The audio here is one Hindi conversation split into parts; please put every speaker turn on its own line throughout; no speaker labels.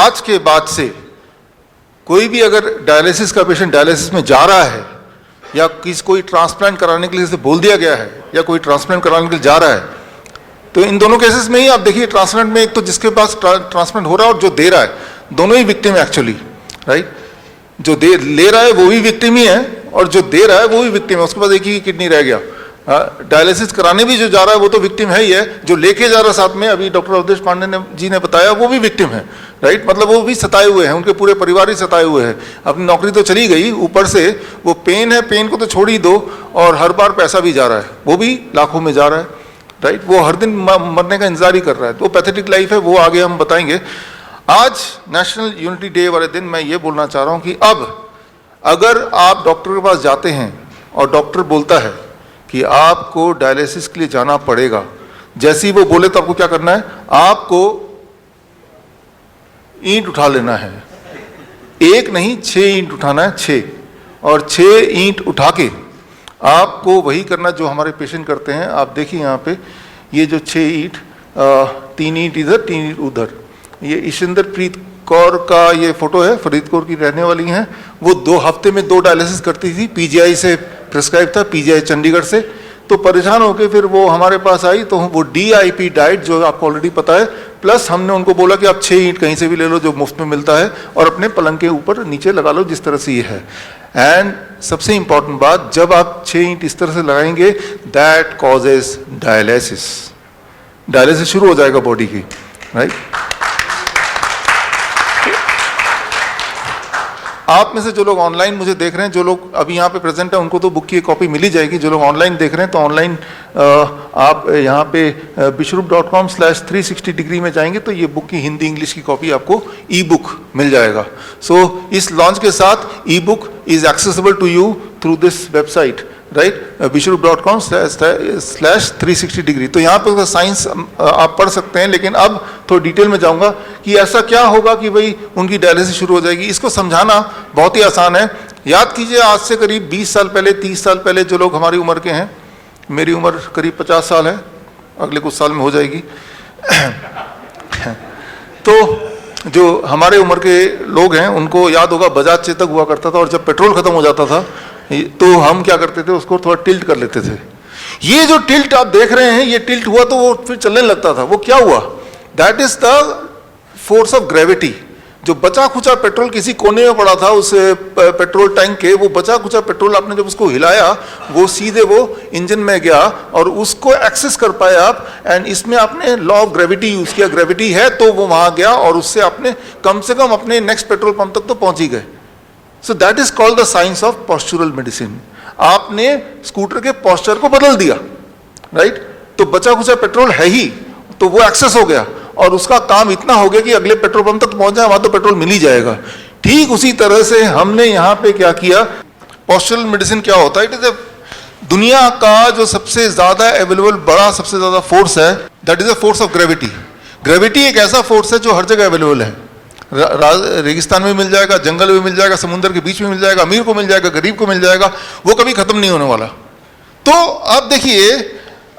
आज के बाद से कोई भी अगर डायलिसिस का पेशेंट डायलिसिस में जा रहा है या कोई ट्रांसप्लांट कराने के लिए जैसे बोल दिया गया है या कोई ट्रांसप्लांट कराने के लिए जा रहा है, तो इन दोनों केसेस में ही आप देखिए ट्रांसप्लांट में एक तो जिसके पास ट्रांसप्लांट हो रहा है और जो दे रहा है, दोनों ही विक्टिम है एक्चुअली, राइट। जो ले रहा है वो भी विक्टिम ही है और जो दे रहा है वो भी विक्टिम है, उसके पास एक ही किडनी रह गया। डायलिसिस कराने भी जो जा रहा है वो तो विक्टिम है ही है, जो लेके जा रहा है साथ में, अभी डॉक्टर अवधेश पांडे जी ने बताया, वो भी विक्टिम है, राइट। मतलब वो भी सताए हुए हैं, उनके पूरे परिवार ही सताए हुए हैं। अपनी नौकरी तो चली गई, ऊपर से वो पेन है, पेन को तो छोड़ ही दो, और हर बार पैसा भी जा रहा है, वो भी लाखों में जा रहा है, राइट। वो हर दिन मरने का इंतजार ही कर रहा है। तो पैथेटिक लाइफ है, वो आगे हम बताएंगे। आज नेशनल यूनिटी डे वाले दिन मैं ये बोलना चाह रहा हूँ कि अब अगर आप डॉक्टर के पास जाते हैं और डॉक्टर बोलता है कि आपको डायलिसिस के लिए जाना पड़ेगा, जैसे ही वो बोले तो आपको क्या करना है, आपको ईंट उठा लेना है। एक नहीं 6 ईंट उठाना है, 6, और 6 ईंट उठा के आपको वही करना जो हमारे पेशेंट करते हैं। आप देखिए यहाँ पे ये जो 6 ईंट, 3 ईंट इधर 3 ईंट उधर, ये ईशिंदर प्रीत कौर का ये फोटो है, फरीदकोट की रहने वाली हैं। वो 2 हफ्ते में 2 डायलिसिस करती थी, पीजीआई से प्रिस्क्राइब था, पीजीआई चंडीगढ़ से। तो परेशान होकर फिर वो हमारे पास आई, तो वो DIP डाइट जो आपको ऑलरेडी पता है, प्लस हमने उनको बोला कि आप 6 ईंट कहीं से भी ले लो जो मुफ्त में मिलता है और अपने पलंग के ऊपर नीचे लगा लो, जिस तरह से ये है। एंड सबसे इंपॉर्टेंट बात, जब आप 6 ईंट इस तरह से लगाएंगे, दैट कॉजेज डायलिसिस, डायलिसिस शुरू हो जाएगा बॉडी की, राइट। आप में से जो लोग ऑनलाइन मुझे देख रहे हैं, जो लोग अभी यहाँ पे प्रेजेंट है, उनको तो बुक की कॉपी मिल ही जाएगी। जो लोग ऑनलाइन देख रहे हैं तो ऑनलाइन आप यहाँ पे bishrup.com/360 डिग्री में जाएंगे तो ये बुक की हिंदी इंग्लिश की कॉपी आपको ई बुक मिल जाएगा। सो इस लॉन्च के साथ e book is accessible to you through this website, right, bishrup.com/360 degree. तो यहाँ पर साइंस आप पढ़ सकते हैं, लेकिन अब थोड़ा डिटेल में जाऊँगा कि ऐसा क्या होगा कि भाई उनकी डायलिसिस शुरू हो जाएगी। इसको समझाना बहुत ही आसान है। याद कीजिए, आज से करीब 20 साल पहले, 30 साल पहले, जो लोग हमारी उम्र के हैं, मेरी उम्र करीब 50 साल है, अगले कुछ साल में हो जाएगी। तो जो हमारे उम्र के लोग हैं उनको याद होगा बजाज चेतक हुआ करता था, और जब पेट्रोल खत्म हो जाता था तो हम क्या करते थे, उसको थोड़ा टिल्ट कर लेते थे। ये जो टिल्ट आप देख रहे हैं, ये टिल्ट हुआ तो वो फिर चलने लगता था। वो क्या हुआ? That is the force of gravity. जो बचा खुचा पेट्रोल किसी कोने में पड़ा था उस पेट्रोल टैंक के, वो बचा खुचा पेट्रोल आपने जब उसको हिलाया, वो सीधे वो इंजन में गया और उसको एक्सेस कर पाए आप। एंड इसमें आपने लॉ ऑफ ग्रेविटी यूज किया, ग्रेविटी है तो वो वहां गया और उससे आपने कम से कम अपने नेक्स्ट पेट्रोल पंप तक तो पहुंच ही गए। So that is called the science of postural medicine. आपने स्कूटर के पॉस्चर को बदल दिया, राइट। तो बचा खुचा पेट्रोल है ही, तो वो एक्सेस हो गया और उसका काम इतना हो गया कि अगले पेट्रोल पंप तक पहुंच जाए, वहां तो पेट्रोल मिल ही जाएगा। ठीक उसी तरह से हमने यहाँ पे क्या किया, पॉस्चुरल मेडिसिन क्या होता है? इट इज दुनिया का जो सबसे ज्यादा अवेलेबल बड़ा सबसे ज्यादा फोर्स है, that is a force of gravity. Gravity एक ऐसा फोर्स है जो हर जगह अवेलेबल है। रेगिस्तान में मिल जाएगा, जंगल में मिल जाएगा, समुद्र के बीच में मिल जाएगा, अमीर को मिल जाएगा, गरीब को मिल जाएगा, वो कभी खत्म नहीं होने वाला। तो अब देखिए,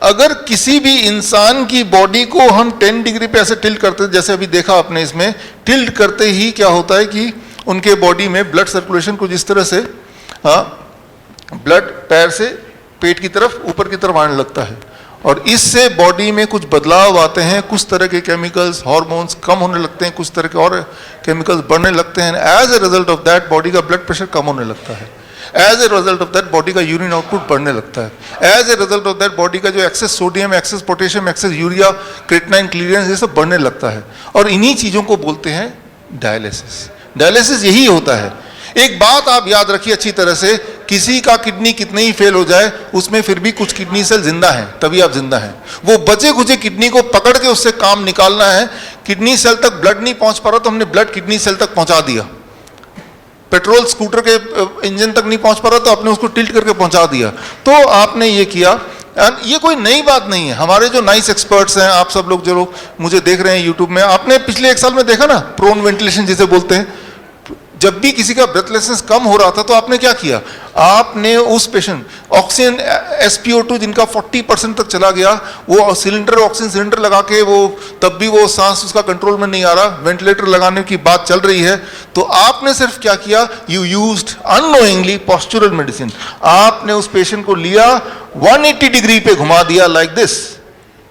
अगर किसी भी इंसान की बॉडी को हम 10 डिग्री पे ऐसे टिल्ट करते हैं, जैसे अभी देखा आपने इसमें, टिल्ट करते ही क्या होता है कि उनके बॉडी में ब्लड सर्कुलेशन कुछ इस तरह से, ब्लड पैर से पेट की तरफ, ऊपर की तरफ आने लगता है, और इससे बॉडी में कुछ बदलाव आते हैं। कुछ तरह के केमिकल्स, हार्मोन्स कम होने लगते हैं, कुछ तरह के और केमिकल्स बढ़ने लगते हैं। As a result of that body का ब्लड प्रेशर कम होने लगता है। As a result of that body का यूरिन आउटपुट बढ़ने लगता है। As a result of that body का जो excess sodium, excess potassium, excess urea, creatinine, clearance, ये सब बढ़ने लगता है। और इन्हीं चीज़ों को बोलते हैं डायलिसिस। डायलिसिस यही होता है। एक बात आप याद रखिए अच्छी तरह से, किसी का किडनी कितने ही फेल हो जाए, उसमें फिर भी कुछ किडनी सेल जिंदा हैं, तभी आप जिंदा हैं। वो बचे खुचे किडनी को पकड़ के उससे काम निकालना है। किडनी सेल तक ब्लड नहीं पहुंच पा रहा तो हमने ब्लड किडनी सेल तक पहुंचा दिया। पेट्रोल स्कूटर के इंजन तक नहीं पहुंच पा रहा तो आपने उसको टिल्ट करके पहुंचा दिया। तो आपने ये किया। ये कोई नई बात नहीं है। हमारे जो नाइस एक्सपर्ट्स हैं, आप सब लोग जो लोग मुझे देख रहे हैं यूट्यूब में, आपने पिछले 1 साल में देखा ना, प्रोन वेंटिलेशन जिसे बोलते हैं, जब भी किसी का ब्रेथलेसनेस कम हो रहा था तो आपने क्या किया, आपने उस पेशेंट ऑक्सीजन SpO2 जिनका 40% तक चला गया, वो सिलेंडर ऑक्सीजन सिलेंडर लगा के वो तब भी वो सांस उसका कंट्रोल में नहीं आ रहा, वेंटिलेटर लगाने की बात चल रही है, तो आपने सिर्फ क्या किया, you used unknowingly postural medicine. आपने उस पेशेंट को लिया 180 डिग्री पे घुमा दिया, लाइक दिस,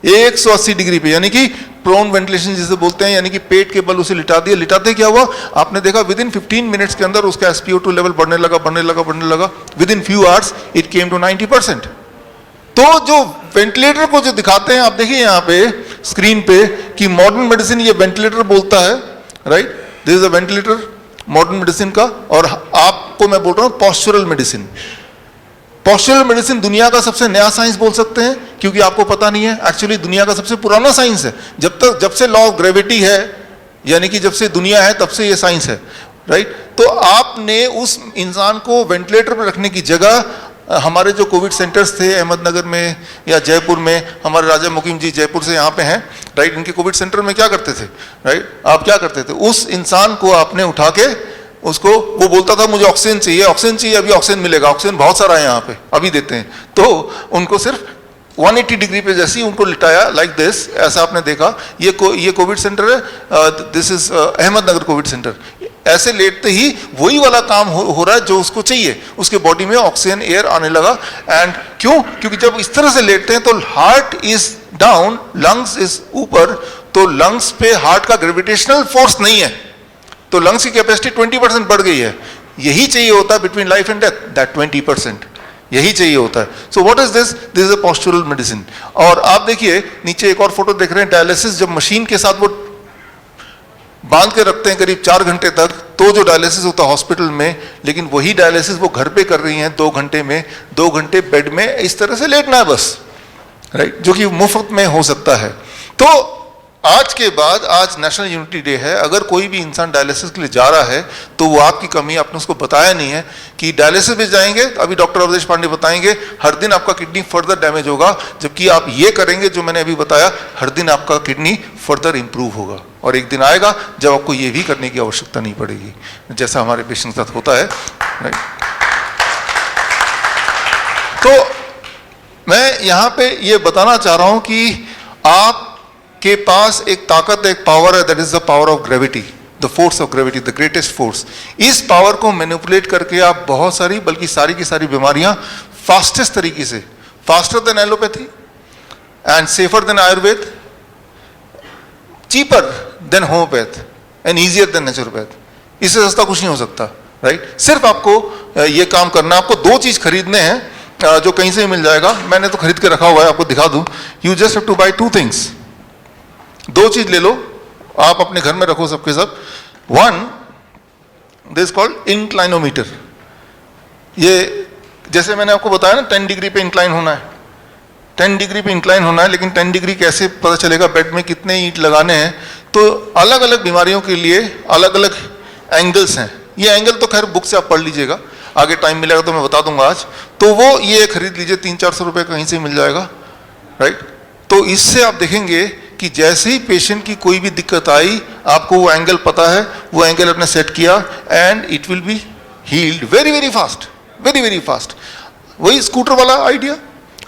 180 डिग्री पे, यानी कि प्रोन वेंटिलेशन जिसे बोलते हैं, यानी कि पेट के बल उसे लिटा दिया। लिटाते क्या हुआ, आपने देखा विद इन 15 मिनट्स के अंदर उसका SpO2 लेवल बढ़ने लगा, within few hours it came to 90%। तो जो वेंटिलेटर को जो दिखाते हैं, आप देखिए यहाँ पे स्क्रीन पे कि मॉडर्न मेडिसिन ये वेंटिलेटर बोलता है, right, this is a ventilator modern medicine का, और आपको मैं बोल रहा हूँ पोस्चरल मेडिसिन। पोस्चरल मेडिसिन दुनिया का सबसे नया साइंस बोल सकते हैं, क्योंकि आपको पता नहीं है, एक्चुअली दुनिया का सबसे पुराना साइंस है। जब से लॉ ऑफ ग्रेविटी है, यानी कि जब से दुनिया है तब से ये साइंस है, राइट। तो आपने उस इंसान को वेंटिलेटर पर रखने की जगह, हमारे जो कोविड सेंटर्स थे अहमदनगर में या जयपुर में, हमारे राजा मुकीम जी जयपुर से यहाँ पे हैं, राइट, इनके कोविड सेंटर में क्या करते थे, राइट, आप क्या करते थे, उस इंसान को आपने उठा के उसको, वो बोलता था मुझे ऑक्सीजन चाहिए, अभी ऑक्सीजन मिलेगा, ऑक्सीजन बहुत सारा है यहाँ पे, अभी देते हैं, तो उनको सिर्फ 180 डिग्री पे जैसे ही उनको लिटाया, लाइक दिस, ऐसा आपने देखा। ये कोविड सेंटर है, this is Ahmednagar Covid centre. ऐसे लेटते ही वही वाला काम हो रहा है जो उसको चाहिए, उसके बॉडी में ऑक्सीजन एयर आने लगा। एंड क्योंकि जब इस तरह से लेटते हैं तो heart is down, lungs is ऊपर, तो लंग्स पे हार्ट का ग्रेविटेशनल फोर्स नहीं है, तो लंग्स की कैपेसिटी 20% बढ़ गई है। यही चाहिए होता है between life and death, that 20%, यही चाहिए होता है। So what is this is a postural medicine. और आप देखिए नीचे एक और फोटो देख रहे हैं, डायलिसिस जब मशीन के साथ वो बांध के रखते हैं करीब 4 घंटे तक, तो जो डायलिसिस होता है हॉस्पिटल में, लेकिन वही डायलिसिस वो घर पे कर रही हैं 2 घंटे में, 2 घंटे बेड में इस तरह से लेटना है बस, राइट, जो कि मुफ्त में हो सकता है। तो आज के बाद, आज नेशनल यूनिटी डे है, अगर कोई भी इंसान डायलिसिस के लिए जा रहा है तो वो आपकी कमी, आपने उसको बताया नहीं है कि डायलिसिस में जाएंगे, अभी डॉक्टर अवधेश पांडे बताएंगे, हर दिन आपका किडनी फर्दर डैमेज होगा, जबकि आप ये करेंगे जो मैंने अभी बताया, हर दिन आपका किडनी फर्दर इंप्रूव होगा। और एक दिन आएगा जब आपको ये भी करने की आवश्यकता नहीं पड़ेगी, जैसा हमारे पेशेंट के साथ होता है, राइट। तो मैं यहाँ पे ये बताना चाह रहा हूँ कि आप के पास एक ताकत, एक पावर है, that is the power of gravity, the force of gravity, the greatest force. इस पावर को मैनिपुलेट करके आप बहुत सारी, बल्कि सारी की सारी बीमारियां फास्टेस्ट तरीके से, faster than allopathy and safer than Ayurveda, cheaper than homeopath and easier than naturopath, इससे सस्ता कुछ नहीं हो सकता, राइट। सिर्फ आपको ये काम करना, आपको 2 चीज खरीदने हैं जो कहीं से मिल जाएगा, मैंने तो खरीद के रखा हुआ है, आपको दिखा दूं। You just have to buy 2 things, 2 चीज ले लो, आप अपने घर में रखो सबके सब। 1, दिस कॉल्ड इंक्लाइनोमीटर। ये जैसे मैंने आपको बताया ना 10 डिग्री पे इंक्लाइन होना है, 10 डिग्री पे इंक्लाइन होना है, लेकिन 10 डिग्री कैसे पता चलेगा, बेड में कितने ईंट लगाने हैं। तो अलग अलग बीमारियों के लिए अलग अलग एंगल्स हैं। ये एंगल तो खैर बुक से आप पढ़ लीजिएगा, आगे टाइम मिलेगा तो मैं बता दूंगा आज। तो वो ये खरीद लीजिए, 300-400 रुपये कहीं से मिल जाएगा, राइट। तो इससे आप देखेंगे कि जैसे ही पेशेंट की कोई भी दिक्कत आई, आपको वो एंगल पता है, वो एंगल आपने सेट किया and it will be healed very very fast, very very fast. वही स्कूटर वाला आइडिया,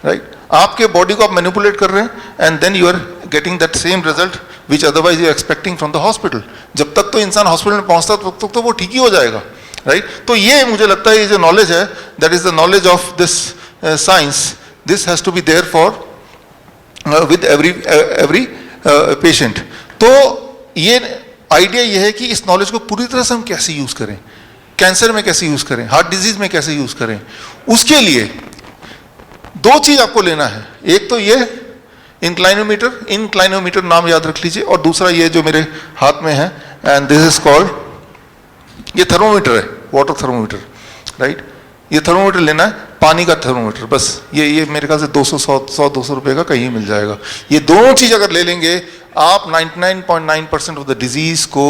राइट। आपके बॉडी को आप मैनिपुलेट कर रहे हैं and then you are getting that same result which otherwise you are expecting from the hospital. जब तक तो इंसान हॉस्पिटल में पहुंचता तब तक तो वो ठीक ही हो जाएगा, राइट। तो ये मुझे लगता है ये जो नॉलेज है, that is the knowledge of this science, this has to be there for with every patient. तो ये आइडिया ये है कि इस नॉलेज को पूरी तरह से हम कैसे यूज करें, कैंसर में कैसे यूज करें, हार्ट डिजीज में कैसे यूज करें। उसके लिए 2 चीज आपको लेना है, एक तो ये इंक्लाइनोमीटर नाम याद रख लीजिए, और दूसरा ये जो मेरे हाथ में है, एंड दिस इज कॉल्ड, ये थर्मोमीटर है, वाटर थर्मोमीटर, राइट। ये थर्मोमीटर लेना है, पानी का थर्मोमीटर, बस ये मेरे ख्याल से 200-200 रुपए का कहीं मिल जाएगा। ये दोनों चीज अगर ले लेंगे आप 99.9% ऑफ द डिजीज को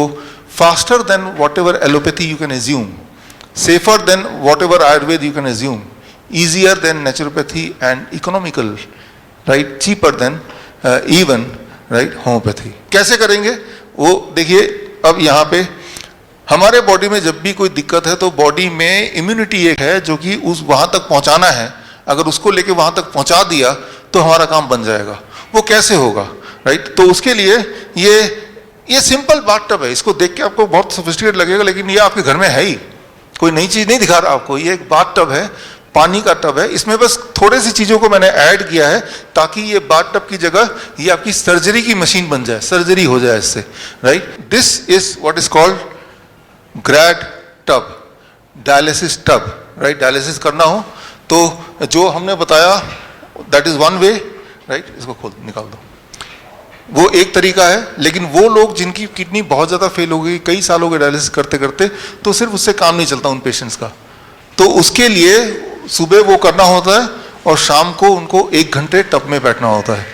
faster than what ever allopathy you can assume, safer than what ever Ayurveda you can assume, easier than naturopathy and economical, right, cheaper than even, right, homeopathy। कैसे करेंगे वो देखिए। अब यहाँ पे हमारे बॉडी में जब भी कोई दिक्कत है तो बॉडी में इम्यूनिटी एक है जो कि उस वहां तक पहुंचाना है, अगर उसको लेके वहां तक पहुंचा दिया तो हमारा काम बन जाएगा। वो कैसे होगा, राइट? तो उसके लिए ये सिंपल बाथटब है, इसको देख के आपको बहुत सोफिस्टिकेट लगेगा, लेकिन ये आपके घर में है ही, कोई नई चीज नहीं दिखा रहा आपको। ये एक बाथटब है, पानी का टब है, इसमें बस थोड़ी सी चीजों को मैंने ऐड किया है ताकि ये बाथटब की जगह ये आपकी सर्जरी की मशीन बन जाए, सर्जरी हो जाए इससे, right? This is what is called grad tub, dialysis tub, right? Dialysis करना हो तो जो हमने बताया that is one way, right? इसको खोल निकाल दो, वो एक तरीका है। लेकिन वो लोग जिनकी किडनी बहुत ज़्यादा फेल हो गई, कई साल हो गए डायलिसिस करते करते, तो सिर्फ उससे काम नहीं चलता उन पेशेंट्स का, तो उसके लिए सुबह वो करना होता है और शाम को उनको 1 घंटे टब में बैठना होता है।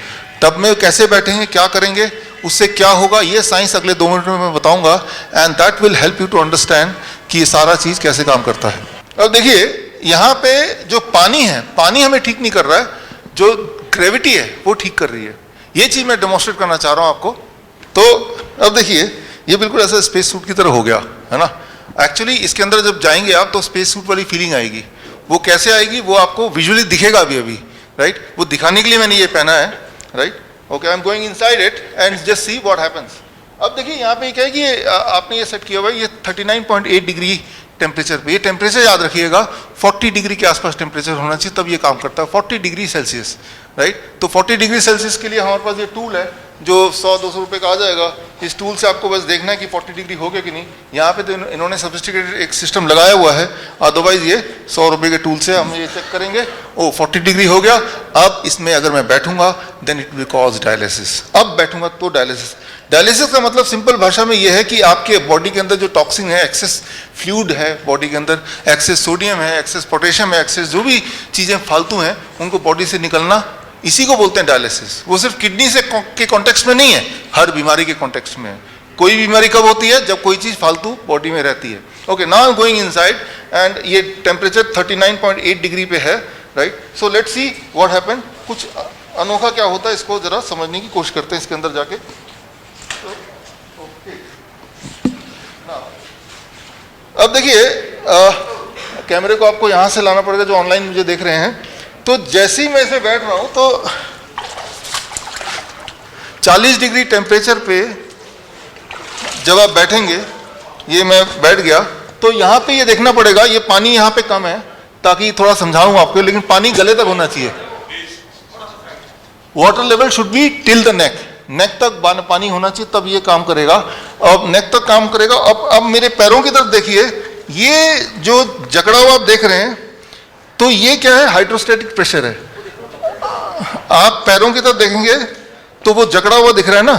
टब में कैसे बैठेंगे, क्या करेंगे, उससे क्या होगा, ये साइंस अगले 2 मिनट में मैं बताऊंगा, and that will help you to understand कि ये सारा चीज़ कैसे काम करता है। अब देखिए यहाँ पे जो पानी है, पानी हमें ठीक नहीं कर रहा है, जो ग्रेविटी है वो ठीक कर रही है। ये चीज मैं डेमोन्स्ट्रेट करना चाह रहा हूं आपको। तो अब देखिए ये बिल्कुल ऐसा स्पेस सूट की तरह हो गया है ना। एक्चुअली इसके अंदर जब जाएंगे आप तो स्पेस सूट वाली फीलिंग आएगी। वो कैसे आएगी वो आपको विजुअली दिखेगा अभी, राइट? वो दिखाने के लिए मैंने ये पहना है, right? Okay, I am going inside it and just see what happens. अब देखिए यहाँ पे क्या है कि आपने ये सेट किया हुआ है, ये 39.8 डिग्री टेम्परेचर पे। ये टेम्परेचर याद रखिएगा 40 डिग्री के आसपास टेम्परेचर होना चाहिए, तब ये काम करता है, 40 डिग्री सेल्सियस, राइट? तो 40 डिग्री सेल्सियस के लिए हमारे पास ये टूल है जो 100-200 रुपये का आ जाएगा। इस टूल से आपको बस देखना है कि 40 डिग्री हो गया कि नहीं। यहाँ पे तो इन्होंने सोफिस्टिकेटेड एक सिस्टम लगाया हुआ है, अदरवाइज ये 100 रुपये के टूल से हम ये चेक करेंगे, ओ 40 डिग्री हो गया। अब इसमें अगर मैं बैठूंगा then it will cause dialysis. अब बैठूंगा तो डायलिसिस। डायलिसिस का मतलब सिंपल भाषा में यह है कि आपके बॉडी के अंदर जो टॉक्सिन है, एक्सेस फ्लूइड है बॉडी के अंदर, एक्सेस सोडियम है, एक्सेस पोटेशियम है, एक्सेस जो भी चीज़ें फालतू हैं उनको बॉडी से निकलना, इसी को बोलते हैं डायलिसिस। वो सिर्फ किडनी से के कॉन्टेक्स्ट में नहीं है, हर बीमारी के कॉन्टेक्स्ट में है। कोई बीमारी कब होती है, जब कोई चीज़ फालतू बॉडी में रहती है। Okay, now I am going inside and ये टेम्परेचर 39.8 डिग्री पे है, right? So let's see what happen. कुछ अनोखा क्या होता है इसको जरा समझने की कोशिश करते हैं इसके अंदर जाके। अब देखिए कैमरे को आपको यहाँ से लाना पड़ेगा जो ऑनलाइन मुझे देख रहे हैं। तो जैसे ही मैं इसे बैठ रहा हूँ तो 40 डिग्री टेम्परेचर पे जब आप बैठेंगे, ये मैं बैठ गया, तो यहाँ पे ये देखना पड़ेगा, ये पानी यहाँ पे कम है ताकि थोड़ा समझाऊँ आपको, लेकिन पानी गले तक होना चाहिए। Water level should be till the neck, neck तक पानी होना चाहिए, तब ये काम करेगा। अब नेक तक काम करेगा। अब मेरे पैरों की तरफ देखिए, ये जो जकड़ा हुआ आप देख रहे हैं, तो ये क्या है, हाइड्रोस्टैटिक प्रेशर है। आप पैरों की तरफ देखेंगे तो वो जकड़ा हुआ दिख रहा है ना,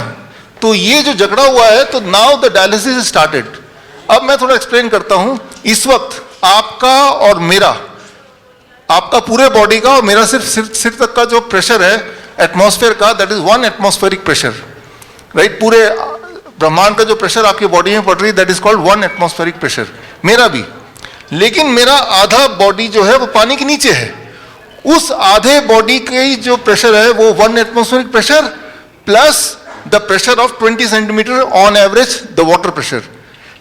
तो ये जो जकड़ा हुआ है, तो नाउ द डायलिसिस स्टार्टेड। अब मैं थोड़ा एक्सप्लेन करता हूं। इस वक्त आपका और मेरा, आपका पूरे बॉडी का और मेरा सिर्फ सिर तक का जो प्रेशर है एटमॉस्फेयर का, that is 1 atmospheric pressure, right? पूरे ब्रह्मांड का जो प्रेशर आपकी बॉडी में पड़ रही है that is called 1 atmospheric pressure, मेरा भी। लेकिन मेरा आधा बॉडी जो है वो पानी के नीचे है। उस आधे बॉडी की जो प्रेशर है वो 1 atmospheric pressure plus the pressure of 20 centimetre on average the water pressure.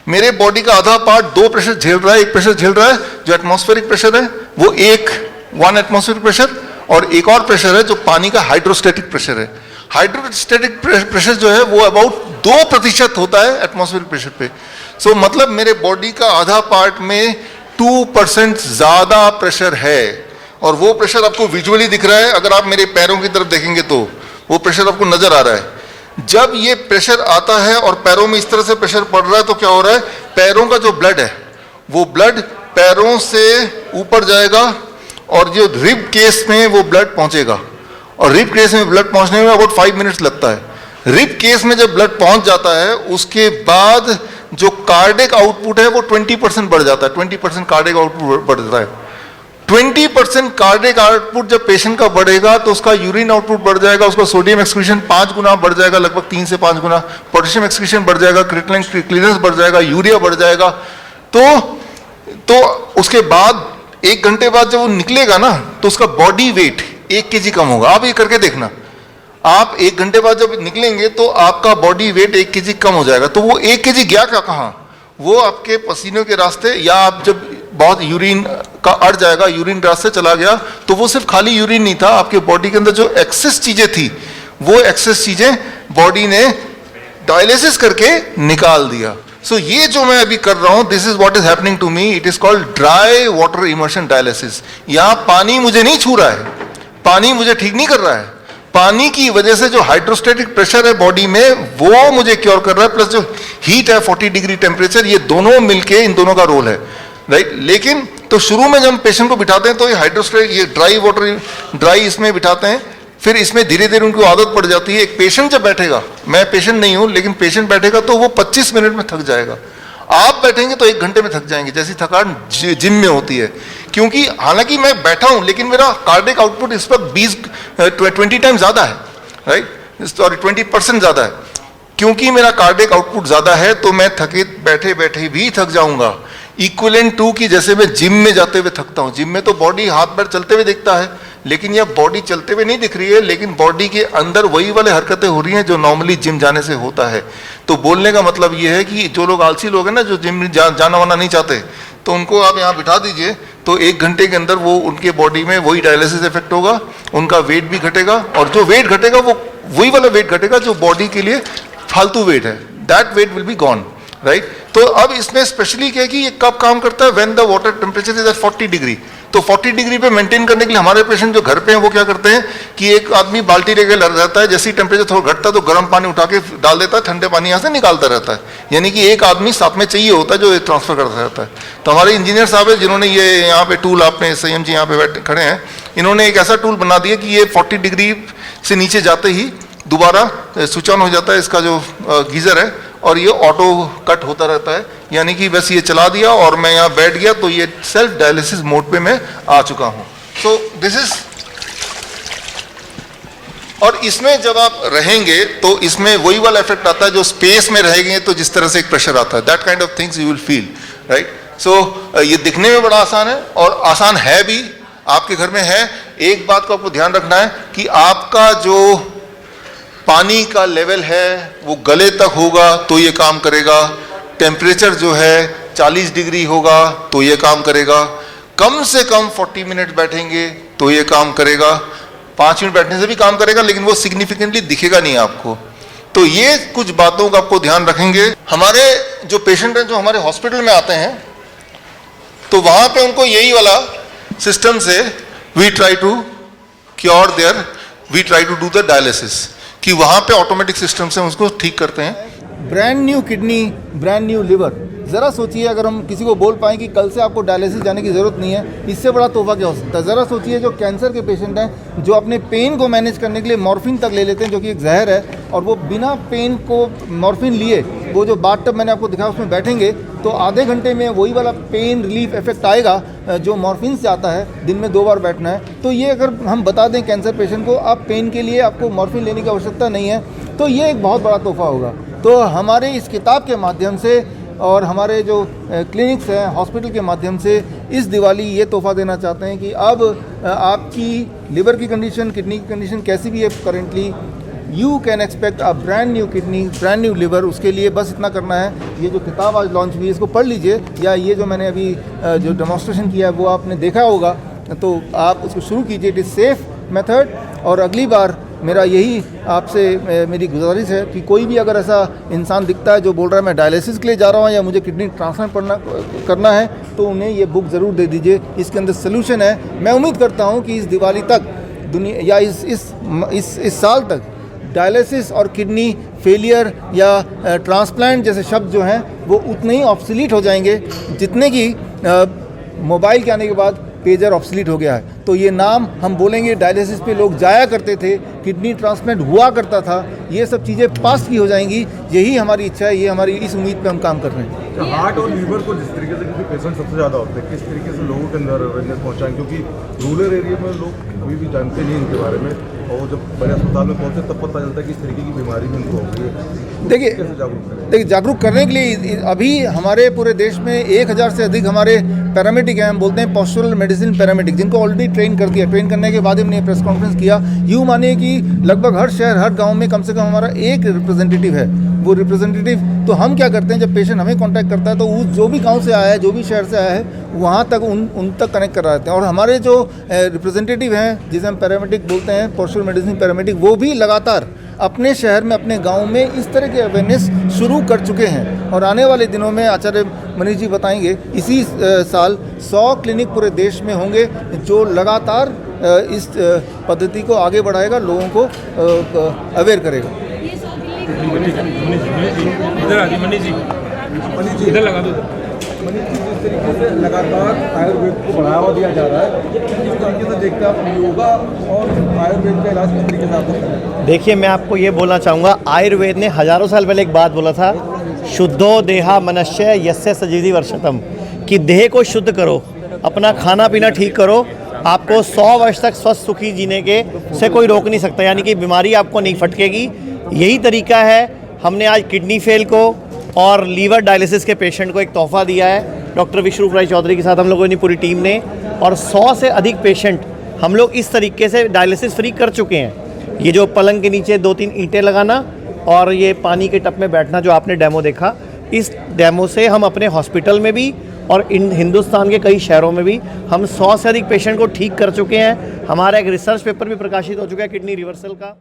मेरे बॉडी का आधा पार्ट 2 प्रेशर झेल रहा है। एक प्रेशर झेल रहा है जो एटमॉस्फेरिक प्रेशर है, वो 1 एटमॉस्फेरिक प्रेशर, और एक और प्रेशर है जो पानी का हाइड्रोस्टैटिक प्रेशर है। हाइड्रोस्टैटिक प्रेशर जो है वो अबाउट 2% होता है एटमॉस्फेरिक प्रेशर पे। सो मतलब मेरे बॉडी का आधा पार्ट में 2% ज्यादा प्रेशर है, और वो प्रेशर आपको विजुअली दिख रहा है। अगर आप मेरे पैरों की तरफ देखेंगे तो वो प्रेशर आपको नजर आ रहा है। जब ये प्रेशर आता है और पैरों में इस तरह से प्रेशर पड़ रहा है तो क्या हो रहा है, पैरों का जो ब्लड है वो ब्लड पैरों से ऊपर जाएगा और जो रिब केस में वो ब्लड पहुंचेगा, और रिब केस में ब्लड पहुंचने में अबाउट 5 मिनट्स लगता है। रिब केस में जब ब्लड पहुंच जाता है उसके बाद जो कार्डिक आउटपुट है वो 20% बढ़ जाता है। 20% कार्डिक आउटपुट बढ़ जाता है। 20% कार्डिक आउटपुट जब पेशेंट का बढ़ेगा तो उसका यूरिन आउटपुट बढ़ जाएगा, उसका सोडियम एक्सक्रीशन 5 गुना बढ़ जाएगा, लगभग 3 से 5 गुना। पोटेशियम एक्सक्रीशन बढ़ जाएगा, क्रिएटिनिन क्लियरेंस बढ़ जाएगा, यूरिया बढ़ जाएगा। तो उसके बाद 1 घंटे बाद जब वो निकलेगा ना तो उसका बॉडी वेट 1 kg कम होगा। आप ये करके देखना, आप 1 घंटे बाद जब निकलेंगे तो आपका बॉडी वेट 1 kg कम हो जाएगा। तो वो 1 kg गया क्या, कहाँ? वो आपके पसीनों के रास्ते, या आप जब बहुत यूरिन का अड़ जाएगा, यूरिन रास्ते चला गया, तो वो सिर्फ खाली यूरिन नहीं था, आपके बॉडी के अंदर जो एक्सेस चीजें थी वो एक्सेस चीजें बॉडी ने डायलिसिस करके निकाल दिया। सो ये जो मैं अभी कर रहा हूं, this is what is happening to me, it is called dry water immersion dialysis. यहां पानी मुझे नहीं छू रहा है, पानी मुझे ठीक नहीं कर रहा है, पानी की वजह से जो हाइड्रोस्टेटिक प्रेशर है बॉडी में वो मुझे क्योर कर रहा है, प्लस जो हीट है 40 डिग्री टेम्परेचर, ये दोनों मिलके इन दोनों का रोल है, राइट। लेकिन तो शुरू में जब हम पेशेंट को बिठाते हैं तो ये हाइड्रोस्टेटिक, ये ड्राई वाटर, ड्राई इसमें बिठाते हैं, फिर इसमें धीरे धीरे उनको आदत पड़ जाती है। एक पेशेंट जब बैठेगा, मैं पेशेंट नहीं हूं लेकिन पेशेंट बैठेगा तो वो 25 मिनट में थक जाएगा, आप बैठेंगे तो 1 घंटे में थक जाएंगे, जैसी थकान जिम में होती है। क्योंकि हालांकि मैं बैठा हूं लेकिन मेरा कार्डिक आउटपुट इस वक्त 20 टाइम ज्यादा है, राइट, सॉरी 20% ज्यादा है। क्योंकि मेरा कार्डिक आउटपुट ज्यादा है तो मैं थकित बैठे बैठे भी थक जाऊंगा, इक्विवेलेंट टू कि जैसे मैं जिम में जाते हुए थकता हूं। जिम में तो बॉडी हाथ पैर चलते हुए दिखता है, लेकिन यह बॉडी चलते हुए नहीं दिख रही है, लेकिन बॉडी के अंदर वही वाले हरकतें हो रही हैं जो नॉर्मली जिम जाने से होता है। तो बोलने का मतलब यह है कि जो लोग आलसी लोग हैं ना, जो जिम जाना वाना नहीं चाहते, तो उनको आप यहाँ बिठा दीजिए, तो 1 घंटे के अंदर वो उनके बॉडी में वही डायलिसिस इफेक्ट होगा, उनका वेट भी घटेगा, और जो वेट घटेगा वो वही वाला वेट घटेगा जो बॉडी के लिए फालतू वेट है, that weight will be gone, right. तो अब इसमें स्पेशली क्या है कि ये कब काम करता है, when the water temperature is at 40 degree. तो 40 डिग्री पे मेंटेन करने के लिए हमारे पेशेंट जो घर पे हैं वो क्या करते हैं कि एक आदमी बाल्टी लेकर लड़ जाता है, जैसे ही टेम्परेचर थोड़ा घटता है तो गर्म पानी उठा के डाल देता है, ठंडे पानी यहाँ से निकालता रहता है, यानी कि एक आदमी साथ में चाहिए होता है जो ट्रांसफर करता रहता है। तो हमारे इंजीनियर साहब है जिन्होंने ये यहाँ पे टूल, आपने संयम जी यहाँ पे बैठे खड़े हैं, इन्होंने एक ऐसा टूल बना दिया कि ये 40 डिग्री से नीचे जाते ही दोबारा स्विच ऑन हो जाता है इसका जो गीजर है, और ये ऑटो कट होता रहता है, यानी कि बस ये चला दिया और मैं यहाँ बैठ गया तो ये सेल्फ डायलिसिस मोड पे मैं आ चुका हूँ। सो दिस इज, और इसमें जब आप रहेंगे तो इसमें वही वाला इफेक्ट आता है जो स्पेस में रहेंगे तो जिस तरह से एक प्रेशर आता है, that kind of things you will feel, right. So ये दिखने में बड़ा आसान है और आसान है भी, आपके घर में है। एक बात को आपको ध्यान रखना है कि आपका जो पानी का लेवल है वो गले तक होगा तो ये काम करेगा, टेम्परेचर जो है 40 डिग्री होगा तो ये काम करेगा, कम से कम 40 मिनट बैठेंगे तो ये काम करेगा, 5 मिनट बैठने से भी काम करेगा लेकिन वो सिग्निफिकेंटली दिखेगा नहीं आपको। तो ये कुछ बातों का आपको ध्यान रखेंगे। हमारे जो पेशेंट हैं जो हमारे हॉस्पिटल में आते हैं तो वहां पे उनको यही वाला सिस्टम से we try to cure there, we try to do the dialysis, कि वहां पे ऑटोमेटिक सिस्टम से उसको ठीक करते हैं। Brand new kidney, brand new liver, ज़रा सोचिए अगर हम किसी को बोल पाएँ कि कल से आपको डायलिसिस जाने की ज़रूरत नहीं है, इससे बड़ा तोहफा क्या हो सकता है। ज़रा सोचिए जो कैंसर के पेशेंट हैं जो अपने पेन को मैनेज करने के लिए मॉर्फिन तक ले लेते हैं जो कि एक जहर है, और वो बिना पेन को मॉर्फिन लिए वो जो बाथटब मैंने आपको दिखाया उसमें बैठेंगे तो आधे घंटे में वही वाला पेन रिलीफ इफेक्ट आएगा जो मॉर्फिन से आता है, दिन में 2 बार बैठना है। तो ये अगर हम बता दें कैंसर पेशेंट को आप पेन के लिए आपको मॉर्फिन लेने की आवश्यकता नहीं है, तो ये एक बहुत बड़ा तोहफा होगा। तो हमारे इस किताब के माध्यम से और हमारे जो क्लिनिक्स हैं हॉस्पिटल के माध्यम से इस दिवाली ये तोहफा देना चाहते हैं कि अब आपकी लिवर की कंडीशन, किडनी की कंडीशन कैसी भी है currently, you can expect a brand new kidney, brand new liver. उसके लिए बस इतना करना है, ये जो किताब आज लॉन्च हुई है इसको पढ़ लीजिए, या ये जो मैंने अभी जो डेमोन्स्ट्रेशन किया है वो आपने देखा होगा, तो आप उसको शुरू कीजिए। It is safe method. और अगली बार मेरा यही आपसे मेरी गुजारिश है कि कोई भी अगर ऐसा इंसान दिखता है जो बोल रहा है मैं डायलिसिस के लिए जा रहा हूँ या मुझे किडनी ट्रांसप्लांट करना है, तो उन्हें ये बुक ज़रूर दे दीजिए, इसके अंदर सोल्यूशन है। मैं उम्मीद करता हूँ कि इस दिवाली तक दुनिया या इस साल तक डायलिसिस और किडनी फेलियर या ट्रांसप्लांट जैसे शब्द जो हैं वो उतने ही ऑब्सोलीट हो जाएंगे जितने कि मोबाइल के आने के बाद पेजर ऑब्सोलीट हो गया है। तो ये नाम हम बोलेंगे, डायलिसिस पे लोग जाया करते थे, किडनी ट्रांसप्लांट हुआ करता था, ये सब चीज़ें पास्ट की हो जाएंगी। यही हमारी इच्छा है, ये हमारी इस उम्मीद पे हम काम कर रहे हैं।
तो हार्ट और लीवर को जिस तरीके से क्योंकि पेशेंट सबसे ज़्यादा होते हैं, किस तरीके से लोगों के अंदर अवेयरनेस पहुँचाएं, क्योंकि रूरल एरिया में लोग अभी भी जानते नहीं इनके बारे में, और जब बड़े अस्पताल में पहुँचते तब पता चलता है कि इस तरीके की बीमारी भी उनको हो गई है। देखिए जागरूक करने के लिए अभी हमारे पूरे देश में 1000 से अधिक हमारे पैरामेडिक हैं, हम बोलते हैं पोस्चरल मेडिसिन पैरामेडिक, जिनको ऑलरेडी ट्रेन कर दिया। ट्रेन करने के बाद हमने प्रेस कॉन्फ्रेंस किया। यूँ मानिए कि लगभग हर शहर, हर गांव में कम से कम हमारा एक रिप्रेजेंटेटिव है
वो रिप्रेजेंटेटिव, तो हम क्या करते हैं जब पेशेंट हमें कांटेक्ट करता है तो उस जो भी गांव से आया है, जो भी शहर से आया है, वहाँ तक उन तक कनेक्ट करा देते हैं। और हमारे जो रिप्रेजेंटेटिव हैं, जिसे हम पैरामेडिक बोलते हैं, पोस्टल मेडिसिन पैरामेडिक, वो भी लगातार अपने शहर में, अपने गांव में इस तरह के अवेयरनेस शुरू कर चुके हैं। और आने वाले दिनों में आचार्य मनीष जी बताएंगे, इसी साल 100 क्लिनिक पूरे देश में होंगे जो लगातार इस पद्धति को आगे बढ़ाएगा, लोगों को अवेयर करेगा।
इधर आ मनीष जी इधर लगा दो। मनीष जी, जिस तरीके से लगातार आयुर्वेद को बढ़ावा दिया जा रहा है, किस तरीके से देखते हैं आप योगा और आयुर्वेद का इलाज किस तरीके से आप देखते हैं?
देखिए, मैं आपको ये बोलना चाहूँगा, आयुर्वेद ने हजारों साल पहले एक बात बोला था, शुद्धो देहा मनश्य यस्य सजीति वर्षतम, कि देह को शुद्ध करो, अपना खाना पीना ठीक करो, आपको 100 वर्ष तक स्वस्थ सुखी जीने के से कोई रोक नहीं सकता, यानी कि बीमारी आपको नहीं फटकेगी। यही तरीका है। हमने आज किडनी फेल को और लीवर डायलिसिस के पेशेंट को एक तोहफा दिया है डॉक्टर विष्णु राय चौधरी के साथ हम लोगों ने, पूरी टीम ने, और 100 से अधिक पेशेंट हम लोग इस तरीके से डायलिसिस फ्री कर चुके हैं। ये जो पलंग के नीचे 2-3 ईंटें लगाना और ये पानी के टब में बैठना जो आपने डेमो देखा, इस डेमो से हम अपने हॉस्पिटल में भी और हिंदुस्तान के कई शहरों में भी हम 100 से अधिक पेशेंट को ठीक कर चुके हैं। हमारा एक रिसर्च पेपर भी प्रकाशित हो चुका है किडनी रिवर्सल का।